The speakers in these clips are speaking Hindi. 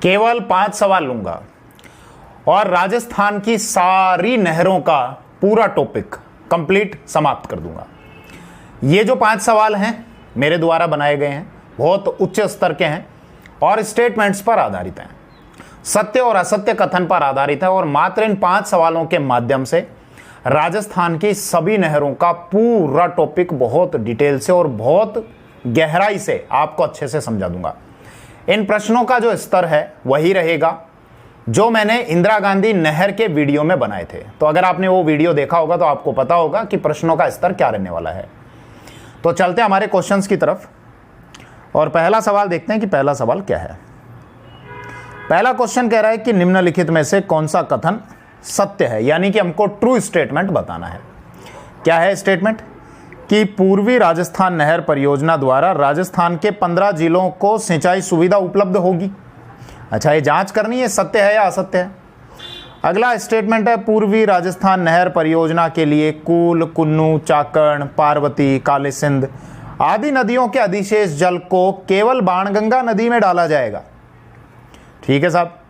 केवल 5 सवाल लूंगा और राजस्थान की सारी नहरों का पूरा टॉपिक कंप्लीट समाप्त कर दूंगा। ये जो 5 सवाल हैं मेरे द्वारा बनाए गए हैं, बहुत उच्च स्तर के हैं और स्टेटमेंट्स पर आधारित हैं, सत्य और असत्य कथन पर आधारित है और मात्र इन 5 सवालों के माध्यम से राजस्थान की सभी नहरों का पूरा टॉपिक बहुत डिटेल से और बहुत गहराई से आपको अच्छे से समझा दूंगा। इन प्रश्नों का जो स्तर है वही रहेगा जो मैंने इंदिरा गांधी नहर के वीडियो में बनाए थे। तो अगर आपने वो वीडियो देखा होगा तो आपको पता होगा कि प्रश्नों का स्तर क्या रहने वाला है। तो चलते हैं हमारे क्वेश्चंस की तरफ और पहला सवाल देखते हैं कि पहला सवाल क्या है। पहला क्वेश्चन कह रहा है कि निम्नलिखित में से कौन सा कथन सत्य है, यानी कि हमको ट्रू स्टेटमेंट बताना है। क्या है स्टेटमेंट? कि पूर्वी राजस्थान नहर परियोजना द्वारा राजस्थान के 15 जिलों को सिंचाई सुविधा उपलब्ध होगी। अच्छा, ये जांच करनी है सत्य है या असत्य है। अगला स्टेटमेंट है पूर्वी राजस्थान नहर परियोजना के लिए कूल, कुन्नू, चाकण, पार्वती, काली सिंध आदि नदियों के अधिशेष जल को केवल बाणगंगा नदी में डाला जाएगा। ठीक है साहब।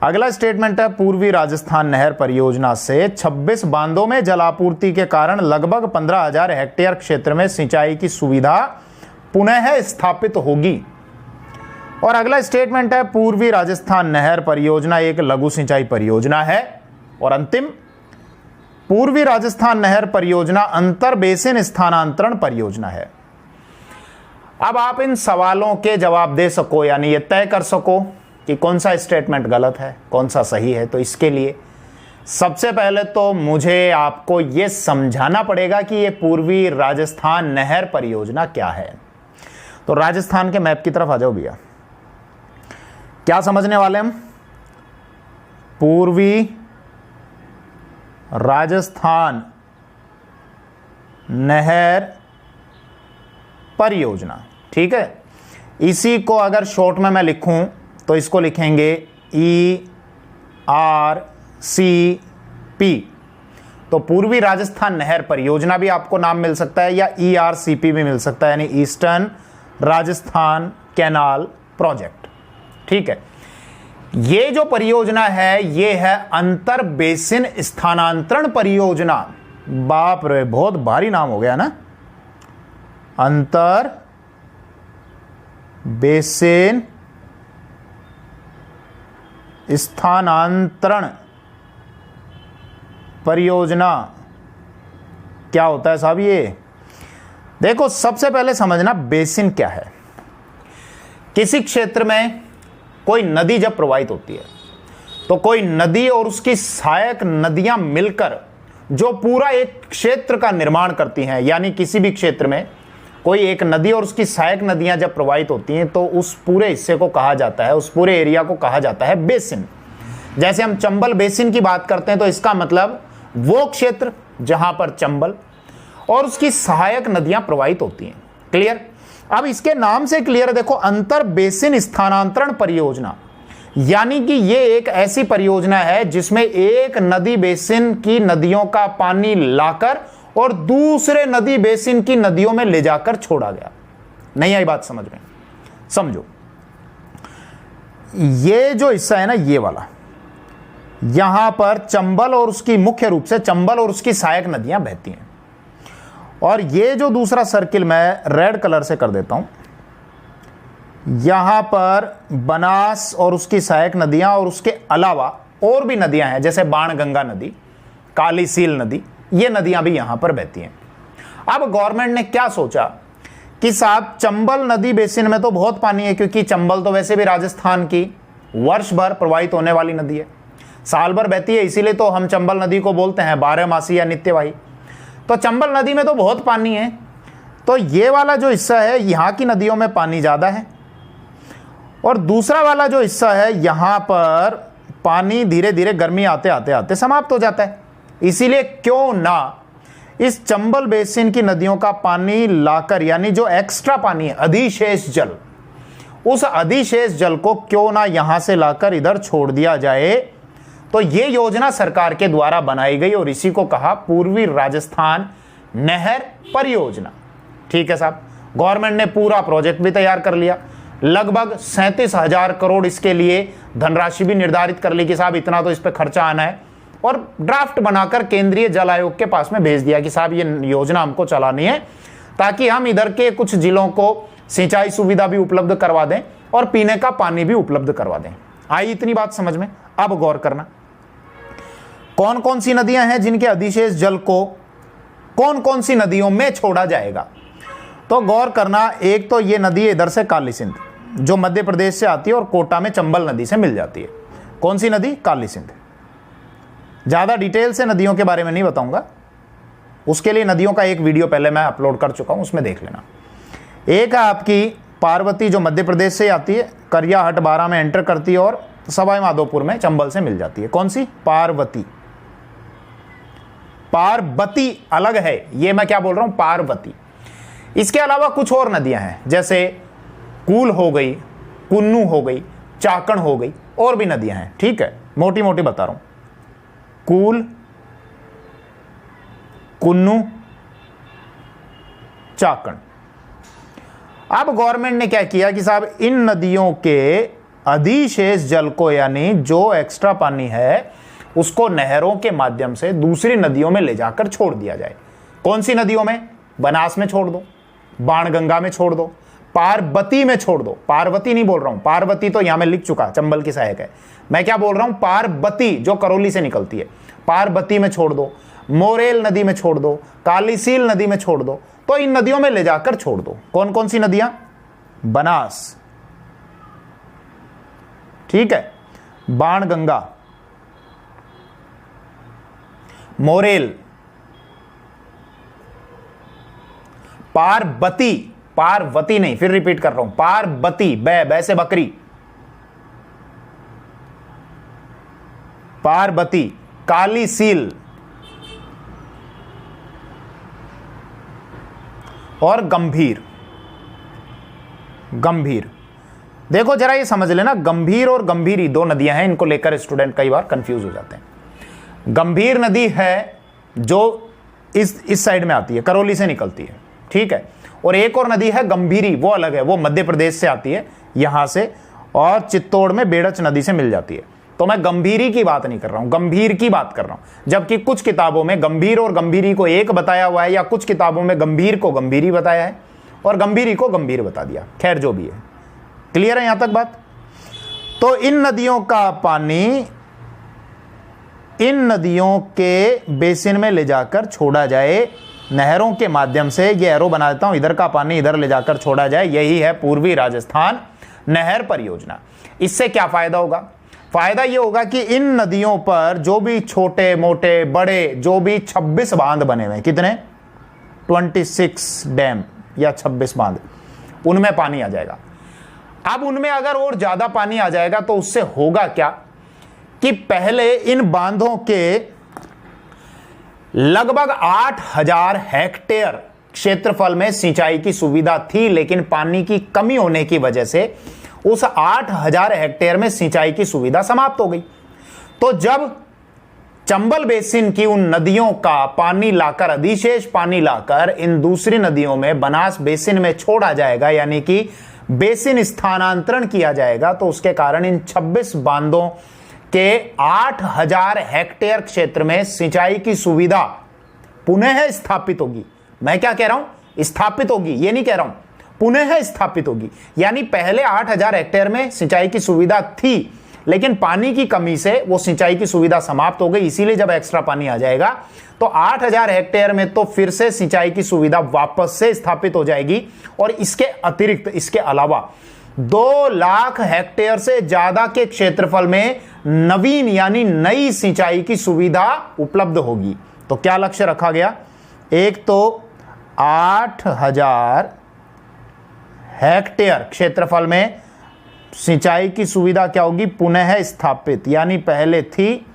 अगला स्टेटमेंट है पूर्वी राजस्थान नहर परियोजना से 26 बांधों में जलापूर्ति के कारण लगभग 15,000 हेक्टेयर क्षेत्र में सिंचाई की सुविधा पुनः स्थापित होगी। और अगला स्टेटमेंट है पूर्वी राजस्थान नहर परियोजना एक लघु सिंचाई परियोजना है। और अंतिम, पूर्वी राजस्थान नहर परियोजना अंतर बेसिन स्थानांतरण परियोजना है। अब आप इन सवालों के जवाब दे सको, यानी ये तय कर सको कि कौन सा स्टेटमेंट गलत है कौन सा सही है। तो इसके लिए सबसे पहले तो मुझे आपको यह समझाना पड़ेगा कि यह पूर्वी राजस्थान नहर परियोजना क्या है। तो राजस्थान के मैप की तरफ आ जाओ भैया। क्या समझने वाले हम? पूर्वी राजस्थान नहर परियोजना, ठीक है। इसी को अगर शॉर्ट में मैं लिखूं तो इसको लिखेंगे ERCP। तो पूर्वी राजस्थान नहर परियोजना भी आपको नाम मिल सकता है या ERCP भी मिल सकता है, यानी ईस्टर्न राजस्थान कैनाल प्रोजेक्ट। ठीक है। ये जो परियोजना है ये है अंतर बेसिन स्थानांतरण परियोजना। बाप रे, बहुत भारी नाम हो गया ना। अंतर बेसिन स्थानांतरण परियोजना क्या होता है साहब? ये देखो, सबसे पहले समझना बेसिन क्या है। किसी क्षेत्र में कोई नदी जब प्रवाहित होती है तो कोई नदी और उसकी सहायक नदियां मिलकर जो पूरा एक क्षेत्र का निर्माण करती हैं, यानी किसी भी क्षेत्र में कोई एक नदी और उसकी सहायक नदियां जब प्रवाहित होती हैं तो उस पूरे हिस्से को कहा जाता है, उस पूरे एरिया को कहा जाता है बेसिन। जैसे हम चंबल बेसिन की बात करते हैं तो इसका मतलब वो क्षेत्र जहां पर चंबल और उसकी सहायक नदियां प्रवाहित होती हैं। क्लियर? अब इसके नाम से क्लियर है, देखो, अंतर बेसिन स्थानांतरण परियोजना, यानी कि ये एक ऐसी परियोजना है जिसमें एक नदी बेसिन की नदियों का पानी लाकर और दूसरे नदी बेसिन की नदियों में ले जाकर छोड़ा गया। नहीं आई बात समझ में? समझो, ये जो हिस्सा है ना, ये वाला, यहां पर चंबल और उसकी मुख्य रूप से चंबल और उसकी सहायक नदियां बहती हैं। और ये जो दूसरा सर्किल मैं रेड कलर से कर देता हूं, यहां पर बनास और उसकी सहायक नदियां और उसके अलावा और भी नदियां हैं, जैसे बाणगंगा नदी, काली सील नदी, ये नदियां भी यहां पर बहती हैं। अब गवर्नमेंट ने क्या सोचा कि साहब चंबल नदी बेसिन में तो बहुत पानी है, क्योंकि चंबल तो वैसे भी राजस्थान की वर्ष भर प्रवाहित होने वाली नदी है, साल भर बहती है, इसीलिए तो हम चंबल नदी को बोलते हैं 12मासी या नित्यवाही। तो चंबल नदी में तो बहुत पानी है, तो ये वाला जो हिस्सा है यहां की नदियों में पानी ज्यादा है और दूसरा वाला जो हिस्सा है यहां पर पानी धीरे धीरे गर्मी आते आते आते समाप्त हो जाता है। इसीलिए क्यों ना इस चंबल बेसिन की नदियों का पानी लाकर, यानी जो एक्स्ट्रा पानी है, अधिशेष जल, उस अधिशेष जल को क्यों ना यहां से लाकर इधर छोड़ दिया जाए। तो ये योजना सरकार के द्वारा बनाई गई और इसी को कहा पूर्वी राजस्थान नहर परियोजना। ठीक है साहब। गवर्नमेंट ने पूरा प्रोजेक्ट भी तैयार कर लिया, लगभग 37,000 करोड़ इसके लिए धनराशि भी निर्धारित कर ली कि साहब इतना तो इस पर खर्चा आना है, और ड्राफ्ट बनाकर केंद्रीय जल आयोग के पास में भेज दिया कि साहब ये योजना हमको चलानी है ताकि हम इधर के कुछ जिलों को सिंचाई सुविधा भी उपलब्ध करवा दें और पीने का पानी भी उपलब्ध करवा दें। आई इतनी बात समझ में? अब गौर करना, कौन कौन सी नदियां हैं जिनके अधिशेष जल को कौन कौन सी नदियों में छोड़ा जाएगा। तो गौर करना, एक तो ये नदी है इधर से काली सिंध जो मध्य प्रदेश से आती है और कोटा में चंबल नदी से मिल जाती है। कौन सी नदी? काली सिंध। ज्यादा डिटेल से नदियों के बारे में नहीं बताऊंगा, उसके लिए नदियों का एक वीडियो पहले मैं अपलोड कर चुका हूं, उसमें देख लेना। एक है आपकी पार्वती जो मध्य प्रदेश से आती है, करियाहट 12 में एंटर करती है और सवाई माधोपुर में चंबल से मिल जाती है। कौन सी? पार्वती। पार्वती अलग है, ये मैं क्या बोल रहा हूं? पार्वती। इसके अलावा कुछ और नदियां हैं, जैसे कूल हो गई, कुन्नू हो गई, चाकण हो गई, और भी नदियां हैं। ठीक है, मोटी मोटी बता रहा हूं। कूल, कुन्नू, चाकण। अब गवर्नमेंट ने क्या किया कि साहब इन नदियों के अधिशेष जल को, यानी जो एक्स्ट्रा पानी है उसको नहरों के माध्यम से दूसरी नदियों में ले जाकर छोड़ दिया जाए। कौन सी नदियों में? बनास में छोड़ दो, बाणगंगा में छोड़ दो, पार्वती में छोड़ दो। पार्वती नहीं बोल रहा हूं, पार्वती तो यहां में लिख चुका, चंबल की सहायक है। मैं क्या बोल रहा हूं? पार्वती जो करौली से निकलती है, पार्वती में छोड़ दो, मोरेल नदी में छोड़ दो, कालीसील नदी में छोड़ दो। तो इन नदियों में ले जाकर छोड़ दो। कौन कौन सी नदियां? बनास, ठीक है, बाणगंगा, मोरेल, पार्वती, पार्वती नहीं, फिर रिपीट कर रहा हूं, पार्वती, बै से बकरी, पार्वती, कालीसील और गंभीर। गंभीर, देखो जरा ये समझ लेना, गंभीर और गंभीरी दो नदियां हैं, इनको लेकर स्टूडेंट कई बार कंफ्यूज हो जाते हैं। गंभीर नदी है जो इस साइड में आती है, करौली से निकलती है, ठीक है, और एक और नदी है गंभीरी, वो अलग है, वो मध्य प्रदेश से आती है यहां से, और चित्तौड़ में बेड़च नदी से मिल जाती है। तो मैं गंभीरी की बात नहीं कर रहा हूं, गंभीर की बात कर रहा हूं। जबकि कुछ किताबों में गंभीर और गंभीरी को एक बताया हुआ है, या कुछ किताबों में गंभीर को गंभीरी बताया है और गंभीरी को गंभीर बता दिया। खैर जो भी है, क्लियर है यहां तक बात? तो इन नदियों का पानी इन नदियों के बेसिन में ले जाकर छोड़ा जाए नहरों के माध्यम से। ये एरो बना देता हूं, इधर का पानी इधर ले जाकर छोड़ा जाए। यही है पूर्वी राजस्थान नहर परियोजना। इससे क्या फायदा होगा? फायदा ये होगा कि इन नदियों पर जो भी छोटे मोटे बड़े जो भी 26 बांध बने हुए हैं, कितने? 26 डैम या 26 बांध, उनमें पानी आ जाएगा। अब उनमें अगर और ज्यादा पानी आ जाएगा तो उससे होगा क्या कि पहले इन बांधों के लगभग 8,000 हेक्टेयर क्षेत्रफल में सिंचाई की सुविधा थी, लेकिन पानी की कमी होने की वजह से उस 8,000 हेक्टेयर में सिंचाई की सुविधा समाप्त हो गई। तो जब चंबल बेसिन की उन नदियों का पानी लाकर, अधिशेष पानी लाकर इन दूसरी नदियों में बनास बेसिन में छोड़ा जाएगा, यानी कि बेसिन स्थानांतरण किया जाएगा, तो उसके कारण इन 26 बांधों के 8,000 हेक्टेयर क्षेत्र में सिंचाई की सुविधा पुनः स्थापित होगी। मैं क्या कह रहा हूं? स्थापित होगी, ये नहीं कह रहा हूं, पुनः स्थापित होगी। यानी पहले 8,000 हेक्टेयर में सिंचाई की सुविधा थी, लेकिन पानी की कमी से वो सिंचाई की सुविधा समाप्त हो गई। इसीलिए जब एक्स्ट्रा पानी आ जाएगा तो 8,000 हेक्टेयर में तो फिर से सिंचाई की सुविधा वापस से स्थापित हो जाएगी। और इसके अतिरिक्त, इसके अलावा 2 लाख हेक्टेयर से ज्यादा के क्षेत्रफल में नवीन यानी नई सिंचाई की सुविधा उपलब्ध होगी। तो क्या लक्ष्य रखा गया? एक तो 8,000 हेक्टेयर क्षेत्रफल में सिंचाई की सुविधा क्या होगी? पुनः स्थापित, यानी पहले थी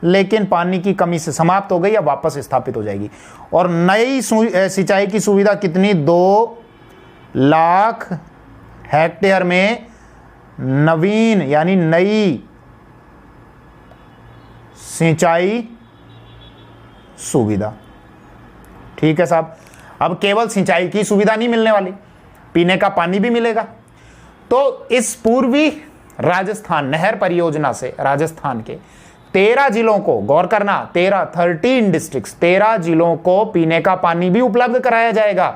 लेकिन पानी की कमी से समाप्त हो गई या वापस स्थापित हो जाएगी। और नई सिंचाई की सुविधा कितनी? 2 लाख हेक्टेयर में नवीन यानी नई सिंचाई सुविधा। ठीक है साहब, अब केवल सिंचाई की सुविधा नहीं मिलने वाली, पीने का पानी भी मिलेगा। तो इस पूर्वी राजस्थान नहर परियोजना से राजस्थान के 13 जिलों को, गौर करना, 13 डिस्ट्रिक्ट्स, 13 जिलों को पीने का पानी भी उपलब्ध कराया जाएगा।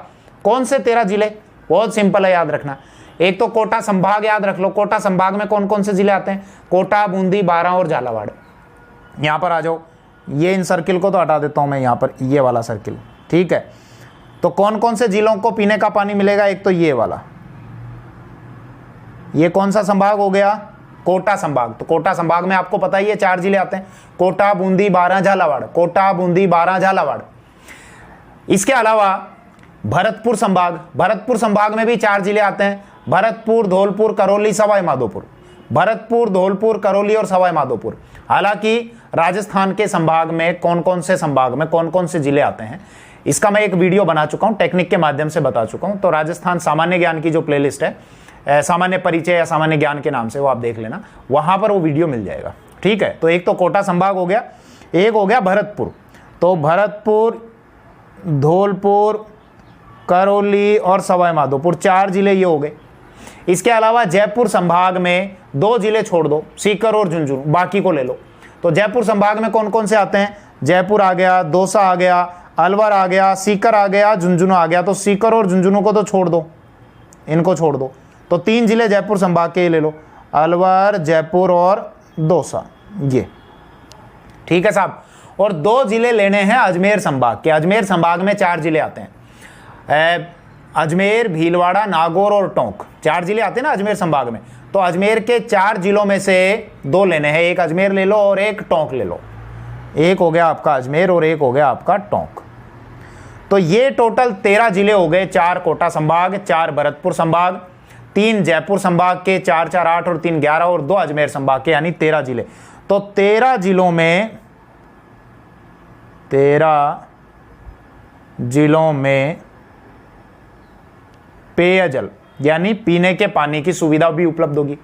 कौन से 13 जिले? बहुत सिंपल है, याद रखना। एक तो कोटा संभाग याद रख लो। कोटा संभाग में कौन कौन से जिले आते हैं? कोटा, बूंदी, बारां और झालावाड़। यहां पर आ जाओ, ये इन सर्किल को तो हटा देता हूं मैं, यहां पर ये वाला सर्किल, ठीक है। तो कौन कौन से जिलों को पीने का पानी मिलेगा? एक तो ये वाला, ये कौन सा संभाग हो गया? कोटा संभाग। तो कोटा संभाग में आपको पता ही है 4 जिले आते हैं, कोटा, बूंदी, बारां, झालावाड़। कोटा, बूंदी, बारां, झालावाड़। इसके अलावा भरतपुर संभाग, भरतपुर संभाग में भी 4 जिले आते हैं, भरतपुर, धौलपुर, करौली, सवाई माधोपुर। भरतपुर, धौलपुर, करौली और सवाई माधोपुर। हालांकि राजस्थान के संभाग में कौन कौन से संभाग में कौन कौन से जिले आते हैं, इसका मैं एक वीडियो बना चुका हूं, टेक्निक के माध्यम से बता चुका हूं। तो राजस्थान सामान्य ज्ञान की जो प्लेलिस्ट है, सामान्य परिचय या सामान्य ज्ञान के नाम से, वो आप देख लेना, वहां पर वो वीडियो मिल जाएगा, ठीक है। तो एक तो कोटा संभाग हो गया, एक हो गया भरतपुर। तो भरतपुर, धौलपुर, करौली और सवाई माधोपुर, 4 जिले ये हो गए। इसके अलावा जयपुर संभाग में 2 जिले छोड़ दो, सीकर और झुंझुनू, बाकी को ले लो। तो जयपुर संभाग में कौन कौन से आते हैं? जयपुर आ गया, दौसा आ गया, अलवर आ गया, सीकर आ गया, झुंझुनू आ गया। तो सीकर और झुंझुनू को तो छोड़ दो, इनको छोड़ दो। तो 3 जिले जयपुर संभाग के ले लो, अलवर, जयपुर और दौसा, ये ठीक है साहब। और 2 जिले लेने हैं अजमेर संभाग के। अजमेर संभाग में 4 जिले आते हैं, अजमेर, भीलवाड़ा, नागौर और टोंक। 4 जिले आते हैं ना अजमेर संभाग में। तो अजमेर के 4 जिलों में से 2 लेने हैं, एक अजमेर ले लो और एक टोंक ले लो। एक हो गया आपका अजमेर और एक हो गया आपका टोंक। तो ये टोटल 13 जिले हो गए, 4 कोटा संभाग, 4 भरतपुर संभाग, 3 जयपुर संभाग के, 4 4 8 और 3 11 और 2 अजमेर संभाग के, यानी 13 जिले। तो 13 जिलों में पेयजल यानी पीने के पानी की सुविधा भी उपलब्ध होगी।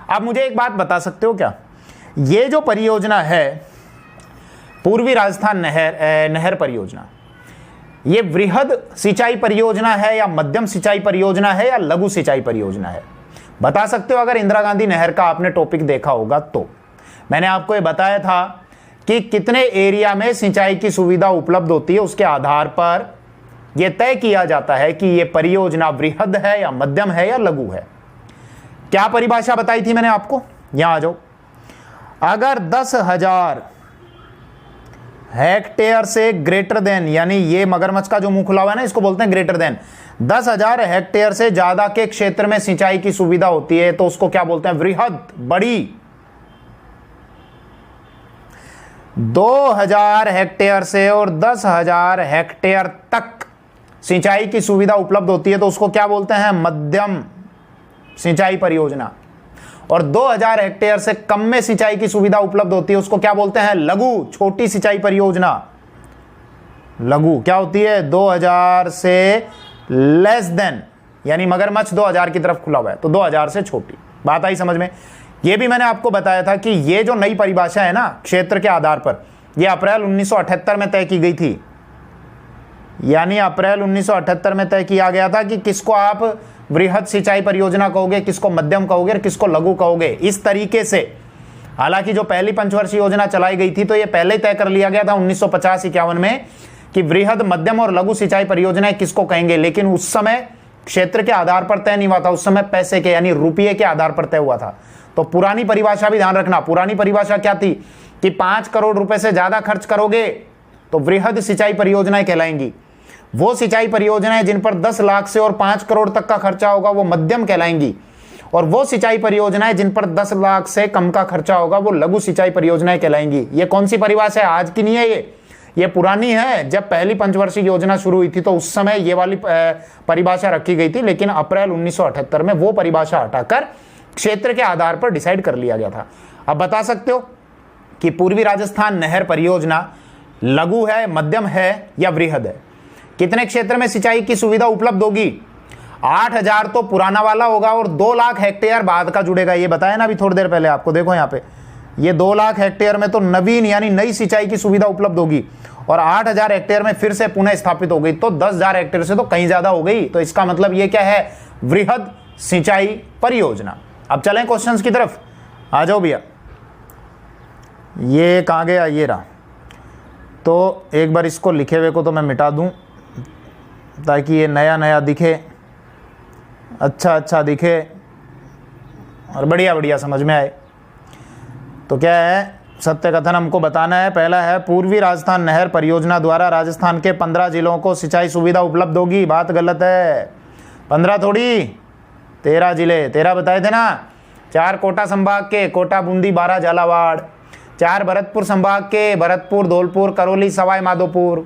आप मुझे एक बात बता सकते हो क्या, ये जो परियोजना है पूर्वी राजस्थान नहर परियोजना, ये वृहद सिंचाई परियोजना है या मध्यम सिंचाई परियोजना है या लघु सिंचाई परियोजना है? बता सकते हो? अगर इंदिरा गांधी नहर का आपने टॉपिक देखा होगा तो मैंने आपको ये बताया था कि कितने एरिया में सिंचाई की सुविधा उपलब्ध होती है, उसके आधार पर यह तय किया जाता है कि यह परियोजना वृहद है या मध्यम है या लघु है। क्या परिभाषा बताई थी मैंने आपको? यहां आ जाओ। अगर 10,000 हेक्टेयर से ग्रेटर देन, यानी ये मगरमच्छ का जो मुंह खुला हुआ है ना, इसको बोलते हैं ग्रेटर देन, 10,000 हेक्टेयर से ज्यादा के क्षेत्र में सिंचाई की सुविधा होती है तो उसको क्या बोलते हैं? वृहद, बड़ी। 2,000 हेक्टेयर से और 10,000 हेक्टेयर तक सिंचाई की सुविधा उपलब्ध होती है तो उसको क्या बोलते हैं? मध्यम सिंचाई परियोजना। और 2,000 हेक्टेयर से कम में सिंचाई की सुविधा उपलब्ध होती है उसको क्या बोलते हैं? लघु, छोटी सिंचाई परियोजना। लघु क्या होती है? 2,000 से लेस देन, यानी मगरमच्छ 2,000 की तरफ खुला हुआ है तो 2,000 से छोटी। बात आई समझ में? यह भी मैंने आपको बताया था कि ये जो नई परिभाषा है ना क्षेत्र के आधार पर, यह अप्रैल 1978 में तय की गई थी। यानी अप्रैल 1978 में तय किया गया था कि किसको आप वृहद सिंचाई परियोजना कहोगे, किसको मध्यम कहोगे और किसको लघु कहोगे, इस तरीके से। हालांकि जो पहली पंचवर्षीय योजना चलाई गई थी तो यह पहले तय कर लिया गया था 1950-51 में कि वृहद, मध्यम और लघु सिंचाई परियोजनाएं किसको कहेंगे, लेकिन उस समय क्षेत्र के आधार पर तय नहीं हुआ था, उस समय पैसे के यानी रुपये के आधार पर तय हुआ था। तो पुरानी परिभाषा भी ध्यान रखना। पुरानी परिभाषा क्या थी कि 5 करोड़ रुपए से ज्यादा खर्च करोगे तो वृहद सिंचाई परियोजनाएं कहलाएंगी। वो सिंचाई परियोजनाएं जिन पर 10 लाख से और 5 करोड़ तक का खर्चा होगा वो मध्यम कहलाएंगी, और वो सिंचाई परियोजनाएं जिन पर 10 लाख से कम का खर्चा होगा वो लघु सिंचाई परियोजनाएं कहलाएंगी। ये कौन सी परिभाषा है? आज की नहीं है, ये पुरानी है। जब पहली पंचवर्षीय योजना शुरू हुई थी तो उस समय ये वाली परिभाषा रखी गई थी, लेकिन अप्रैल 1978 में वो परिभाषा हटाकर क्षेत्र के आधार पर डिसाइड कर लिया गया था। अब बता सकते हो कि पूर्वी राजस्थान नहर परियोजना लघु है, मध्यम है या वृहद है? कितने क्षेत्र में सिंचाई की सुविधा उपलब्ध होगी? 8,000 तो पुराना वाला होगा और 2 लाख हेक्टेयर बाद का जुड़ेगा। ये बताया ना अभी थोड़ी देर पहले आपको। देखो यहाँ पे ये 2 लाख हेक्टेयर में तो नवीन यानी नई सिंचाई की सुविधा उपलब्ध होगी, और 8,000 हेक्टेयर में फिर से पुनः स्थापित हो गई, तो 10,000 हेक्टेयर से तो कहीं ज्यादा हो गई। तो इसका मतलब ये क्या है? वृहद सिंचाई परियोजना। अब चलें क्वेश्चंस की तरफ, आ जाओ भैया। ये कहाँ गया, ये रहा। तो एक बार इसको लिखे हुए को तो मैं मिटा दूं ताकि ये नया नया दिखे, अच्छा अच्छा दिखे और बढ़िया बढ़िया समझ में आए। तो क्या है, सत्य कथन हमको बताना है। पहला है, पूर्वी राजस्थान नहर परियोजना द्वारा राजस्थान के 15 जिलों को सिंचाई सुविधा उपलब्ध होगी। बात गलत है, 15 थोड़ी, 13 जिले, 13 बताए थे ना। 4 कोटा संभाग के, कोटा, बूंदी, 12 झालावाड़। 4 भरतपुर संभाग के, भरतपुर, धौलपुर, करौली, सवाई माधोपुर।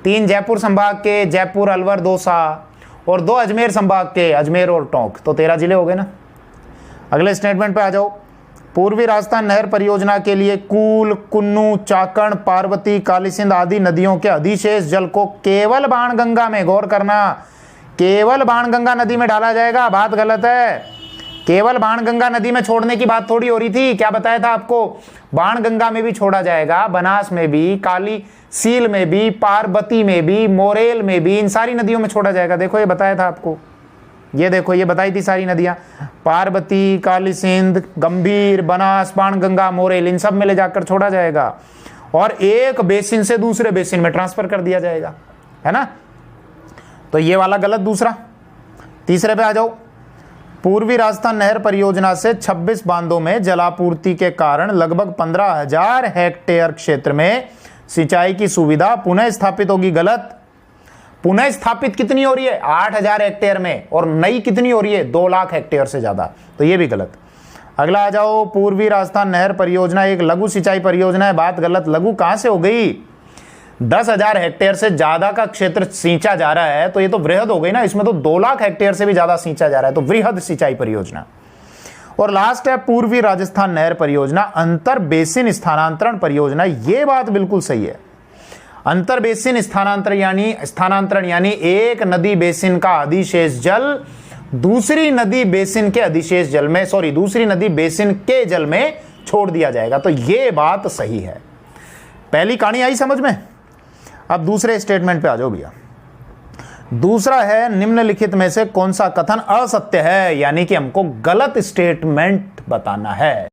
3 जयपुर संभाग के, जयपुर, अलवर, दौसा। और 2 अजमेर संभाग के, अजमेर और टोंक। तो 13 जिले हो गए ना। अगले स्टेटमेंट पे आ जाओ। पूर्वी राजस्थान नहर परियोजना के लिए कूल, कुन्नू, चाकण, पार्वती, कालीसिंध आदि नदियों के अधिशेष जल को केवल बाणगंगा में, गौर करना, केवल बाणगंगा नदी में डाला जाएगा। बात गलत है, केवल बाणगंगा नदी में छोड़ने की बात थोड़ी हो रही थी। क्या बताया था आपको, बाणगंगा में भी छोड़ा जाएगा, बनास में भी, काली सील में भी, पार्वती में भी, मोरेल में भी, इन सारी नदियों में छोड़ा जाएगा। देखो ये बताया था आपको, ये देखो ये बताई थी सारी नदियां, पार्वती, कालीसिंध, गंभीर, बनास, बाणगंगा, मोरेल, इन सब में ले जाकर छोड़ा जाएगा और एक बेसिन से दूसरे बेसिन में ट्रांसफर कर दिया जाएगा, है ना। तो ये वाला गलत। दूसरा, तीसरे पे आ जाओ। पूर्वी राजस्थान नहर परियोजना से 26 बांधों में जलापूर्ति के कारण लगभग 15,000 हेक्टेयर क्षेत्र में सिंचाई की सुविधा पुनः स्थापित होगी। गलत। पुनः स्थापित कितनी हो रही है, 8,000 हेक्टेयर में, और नई कितनी हो रही है, 2 लाख हेक्टेयर से ज्यादा। तो ये भी गलत। अगला आ जाओ। पूर्वी राजस्थान नहर परियोजना एक लघु सिंचाई परियोजना है। बात गलत। लघु कहां से हो गई, 10,000 हेक्टेयर से ज्यादा का क्षेत्र सींचा जा रहा है तो ये तो वृहद हो गई ना। इसमें तो 2 लाख हेक्टेयर से भी ज्यादा सींचा जा रहा है, तो वृहद सिंचाई परियोजना। और लास्ट है पूर्वी राजस्थान नहर परियोजना अंतर बेसिन स्थानांतरण परियोजना। ये बात बिल्कुल सही है। अंतर बेसिन स्थानांतरण यानी एक नदी बेसिन का अधिशेष जल दूसरी नदी बेसिन के अधिशेष जल में, दूसरी नदी बेसिन के जल में छोड़ दिया जाएगा। तो ये बात सही है। पहली कहानी आई समझ में। अब दूसरे स्टेटमेंट पे आ जाओ भैया। दूसरा है, निम्नलिखित में से कौन सा कथन असत्य है, यानी कि हमको गलत स्टेटमेंट बताना है।